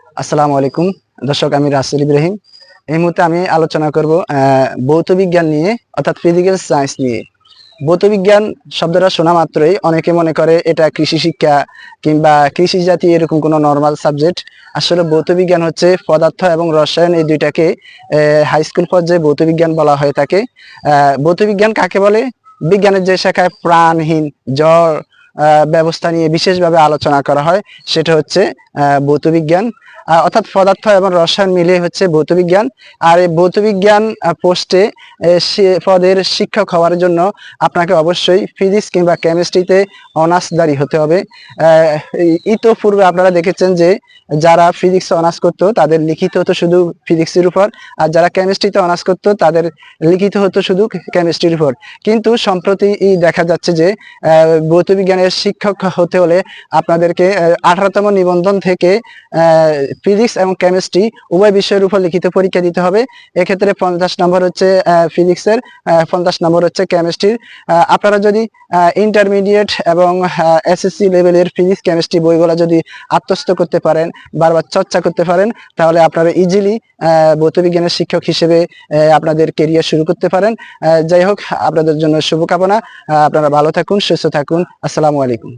আসসালামু আলাইকুম দর্শক, আমি রাসেল ইব্রাহিম। এই মুহূর্তে আমি আলোচনা করব ভৌত বিজ্ঞান নিয়ে, অর্থাৎ ফিজিক্যাল সায়েন্স নিয়ে। ভৌত বিজ্ঞান শব্দটা শোনা মাত্রই অনেকে মনে করে এটা কৃষি শিক্ষা কিংবা কৃষি জাতীয় এরকম কোনো নর্মাল সাবজেক্ট। আসলে ভৌত বিজ্ঞান হচ্ছে পদার্থ এবং রসায়ন, এই দুইটাকে হাই স্কুল পর্যায়ে ভৌত বিজ্ঞান বলা হয়ে থাকে। ভৌত বিজ্ঞান কাকে বলে? বিজ্ঞানের যে শাখায় প্রাণহীন জড় ব্যবস্থা নিয়ে বিশেষভাবে আলোচনা করা হয়, সেটা হচ্ছে ভৌত বিজ্ঞান। অর্থাৎ পদার্থ এবং রসায়ন মিলিয়ে হচ্ছে ভৌত বিজ্ঞান। আর এই ভৌত বিজ্ঞান পোস্টে পদের শিক্ষক হওয়ার জন্য আপনাকে অবশ্যই ফিজিক্স কিংবা কেমিস্ট্রিতে অনার্সধারী হতে হবে। ইতোপূর্বে আপনারা দেখেছেন যে যারা ফিজিক্স অনার্স করতো তাদের লিখিত হতো শুধু ফিজিক্সের উপর, আর যারা কেমিস্ট্রিতে অনার্স করতো তাদের লিখিত হতো শুধু কেমিস্ট্রির উপর। কিন্তু সম্প্রতি দেখা যাচ্ছে যে ভৌত বিজ্ঞানের শিক্ষক হতে হলে আপনাদেরকে 18তম নিবন্ধন থেকে ফিজিক্স এবং কেমিস্ট্রি উভয় বিষয়ের উপর লিখিত পরীক্ষা দিতে হবে। এক্ষেত্রে 50 নম্বর হচ্ছে ফিজিক্সের, 50 নম্বর হচ্ছে কেমিস্ট্রির। আপনারা যদি ইন্টারমিডিয়েট এবং এসএসসি লেভেলের ফিজিক্স কেমিস্ট্রি বইগুলো যদি আত্মস্থ করতে পারেন, বারবার চর্চা করতে পারেন, তাহলে আপনারা ইজিলি ভৌত বিজ্ঞানের শিক্ষক হিসেবে আপনাদের কেরিয়ার শুরু করতে পারেন। যাই হোক, আপনাদের জন্য শুভকামনা। আপনারা ভালো থাকুন, সুস্থ থাকুন। আসসালামু আলাইকুম।